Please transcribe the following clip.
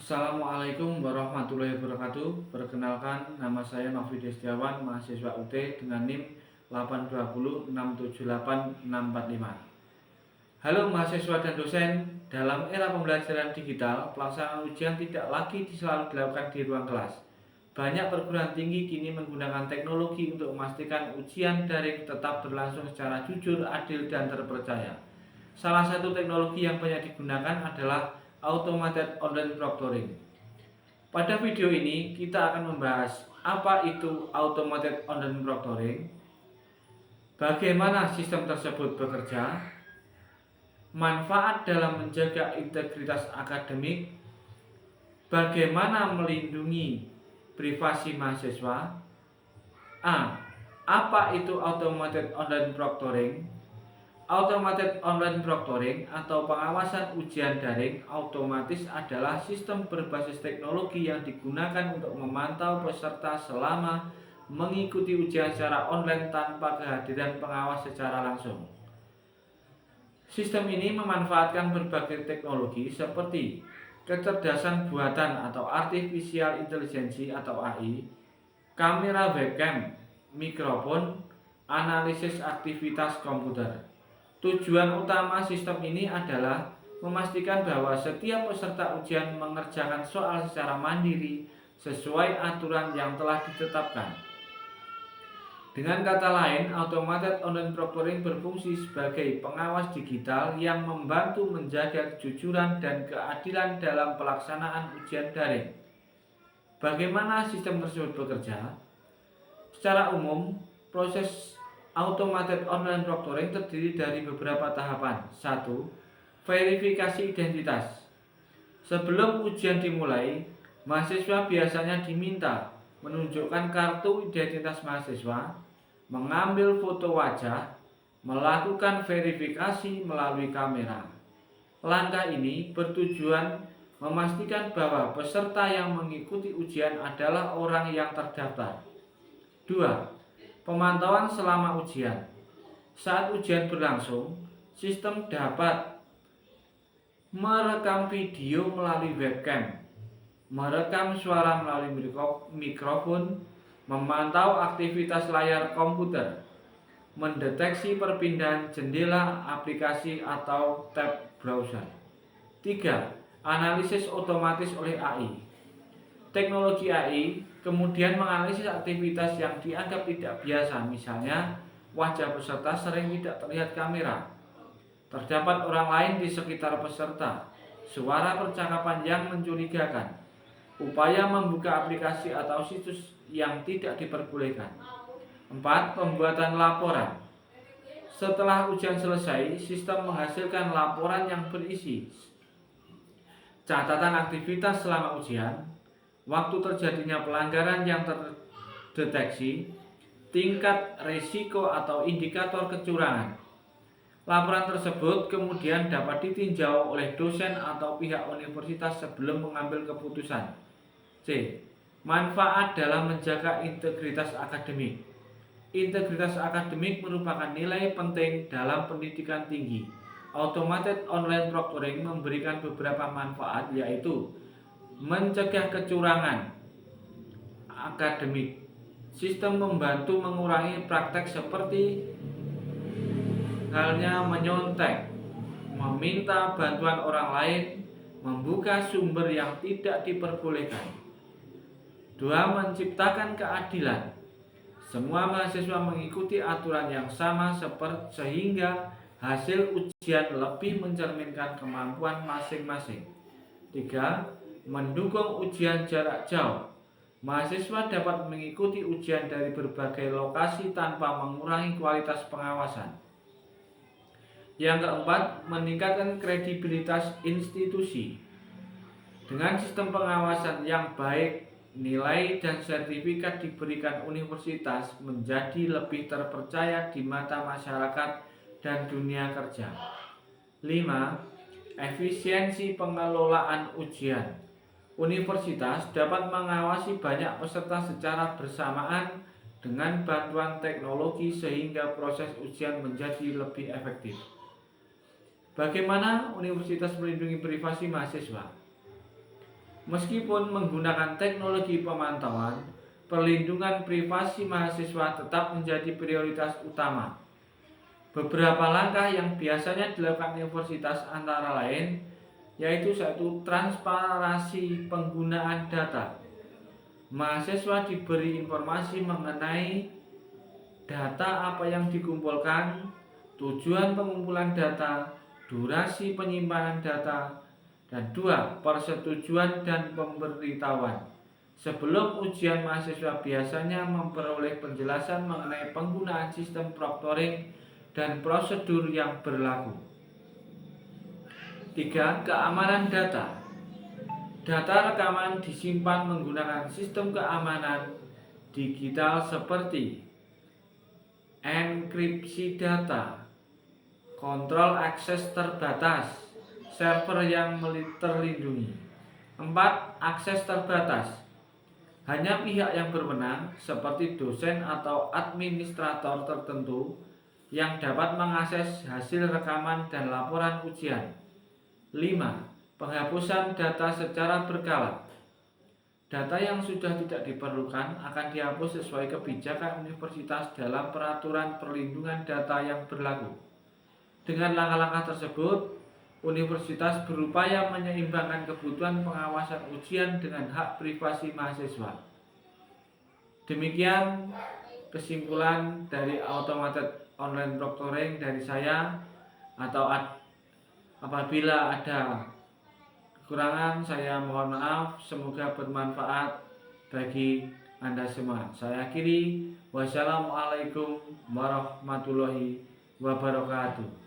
Assalamualaikum warahmatullahi wabarakatuh. Perkenalkan, nama saya Novi Destiawan, mahasiswa UT dengan NIM 820678645. Halo mahasiswa dan dosen, dalam era pembelajaran digital, pelaksanaan ujian tidak lagi selalu dilakukan di ruang kelas. Banyak perguruan tinggi kini menggunakan teknologi untuk memastikan ujian daring tetap berlangsung secara jujur, adil, dan terpercaya. Salah satu teknologi yang banyak digunakan adalah Automated Online Proctoring. Pada video ini kita akan membahas apa itu Automated Online Proctoring, bagaimana sistem tersebut bekerja, manfaat dalam menjaga integritas akademik, bagaimana melindungi privasi mahasiswa. Apa itu Automated Online Proctoring? Automated Online Proctoring atau pengawasan ujian daring otomatis adalah sistem berbasis teknologi yang digunakan untuk memantau peserta selama mengikuti ujian secara online tanpa kehadiran pengawas secara langsung. Sistem ini memanfaatkan berbagai teknologi seperti kecerdasan buatan atau artificial intelligence atau AI, kamera webcam, mikrofon, analisis aktivitas komputer. Tujuan utama sistem ini adalah memastikan bahwa setiap peserta ujian mengerjakan soal secara mandiri sesuai aturan yang telah ditetapkan. Dengan kata lain, Automated Online Proctoring berfungsi sebagai pengawas digital yang membantu menjaga kejujuran dan keadilan dalam pelaksanaan ujian daring. Bagaimana sistem tersebut bekerja? Secara umum, proses Automated Online Proctoring terdiri dari beberapa tahapan. 1. Verifikasi identitas. Sebelum ujian dimulai, mahasiswa biasanya diminta menunjukkan kartu identitas mahasiswa, mengambil foto wajah, melakukan verifikasi melalui kamera. Langkah ini bertujuan memastikan bahwa peserta yang mengikuti ujian adalah orang yang terdaftar. 2. Pemantauan selama ujian. Saat ujian berlangsung, sistem dapat merekam video melalui webcam, merekam suara melalui mikrofon, memantau aktivitas layar komputer, mendeteksi perpindahan jendela, aplikasi atau tab browser. 3. Analisis otomatis oleh AI. Teknologi AI kemudian menganalisis aktivitas yang dianggap tidak biasa, misalnya wajah peserta sering tidak terlihat kamera, terdapat orang lain di sekitar peserta, suara percakapan yang mencurigakan, upaya membuka aplikasi atau situs yang tidak diperbolehkan. 4. Pembuatan laporan. Setelah ujian selesai, sistem menghasilkan laporan yang berisi catatan aktivitas selama ujian, waktu terjadinya pelanggaran yang terdeteksi, tingkat risiko atau indikator kecurangan. Laporan tersebut kemudian dapat ditinjau oleh dosen atau pihak universitas sebelum mengambil keputusan. C. Manfaat dalam menjaga integritas akademik. Integritas akademik merupakan nilai penting dalam pendidikan tinggi. Automated Online Proctoring memberikan beberapa manfaat, yaitu mencegah kecurangan akademik. Sistem membantu mengurangi praktek seperti halnya menyontek, meminta bantuan orang lain, membuka sumber yang tidak diperbolehkan. 2. Menciptakan keadilan. Semua mahasiswa mengikuti aturan yang sama sehingga hasil ujian lebih mencerminkan kemampuan masing-masing. 3. Mendukung ujian jarak jauh. Mahasiswa dapat mengikuti ujian dari berbagai lokasi tanpa mengurangi kualitas pengawasan. Yang keempat, meningkatkan kredibilitas institusi. Dengan sistem pengawasan yang baik, nilai dan sertifikat diberikan universitas menjadi lebih terpercaya di mata masyarakat dan dunia kerja. 5. Efisiensi pengelolaan ujian. Universitas dapat mengawasi banyak peserta secara bersamaan dengan bantuan teknologi sehingga proses ujian menjadi lebih efektif. Bagaimana universitas melindungi privasi mahasiswa? Meskipun menggunakan teknologi pemantauan, perlindungan privasi mahasiswa tetap menjadi prioritas utama. Beberapa langkah yang biasanya dilakukan universitas antara lain yaitu satu, transparansi penggunaan data. Mahasiswa diberi informasi mengenai data apa yang dikumpulkan, tujuan pengumpulan data, durasi penyimpanan data, dan dua, persetujuan dan pemberitahuan. Sebelum ujian, mahasiswa biasanya memperoleh penjelasan mengenai penggunaan sistem proctoring dan prosedur yang berlaku. 3. Keamanan data. Data rekaman disimpan menggunakan sistem keamanan digital seperti enkripsi data, kontrol akses terbatas, server yang terlindungi. 4. Akses terbatas. Hanya pihak yang berwenang seperti dosen atau administrator tertentu yang dapat mengakses hasil rekaman dan laporan ujian. 5. Penghapusan data secara berkala. Data yang sudah tidak diperlukan akan dihapus sesuai kebijakan universitas dalam peraturan perlindungan data yang berlaku. Dengan langkah-langkah tersebut, universitas berupaya menyeimbangkan kebutuhan pengawasan ujian dengan hak privasi mahasiswa. Demikian kesimpulan dari automated online proctoring dari saya. Apabila ada kekurangan, saya mohon maaf. Semoga bermanfaat bagi Anda semua. Saya akhiri. Wassalamualaikum warahmatullahi wabarakatuh.